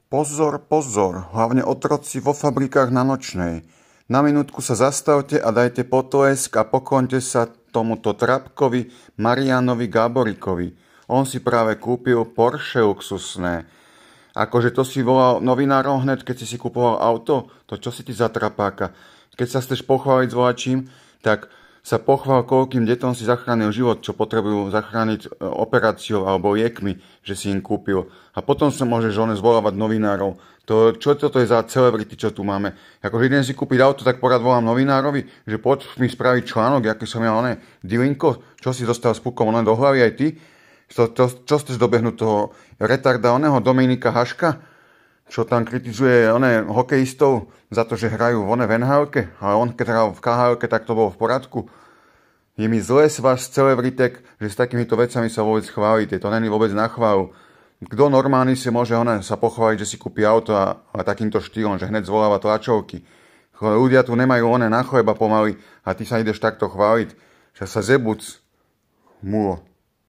Pozor, pozor, hlavne otroci vo fabrikách na Nočnej. Na minútku sa zastavte a dajte potlesk a poklonte sa tomuto trapkovi Marianovi Gáborikovi. On si práve kúpil Porsche luxusné. Akože to si volal novinárov hned, keď si kupoval auto? To čo si ty za trapáka? Keď sa chceš pochváliť s volačím, tak sa pochvál, koľkým deťom si zachránil život, čo potrebujú zachrániť operáciou alebo liekmi, že si im kúpil. A potom sa môžeš zvolávať novinárov. Čo toto je za celebrity, čo tu máme? Akože idem si kúpiť auto, tak porad volám novinárovi, že poď mi spraviť článok, aký som ja, dilinko, čo si dostal s pukom, do hlavy aj ty? Čo chceš dobehnúť toho retarda, Dominika Haška? Čo tam kritizuje hokejistov za to, že hrajú v NHL-ke, ale on keď hral v KHL-ke, tak to bolo v poradku. Je mi zle z vás celebritek, že s takýmito vecami sa vôbec chválite. To není vôbec na chválu. Kto normálny si môže sa pochváliť, že si kúpi auto a takýmto štýlom, že hneď zvoláva tlačovky. Ľudia tu nemajú na chleba pomaly a ty sa ideš takto chváliť, že sa zebuc, mulo.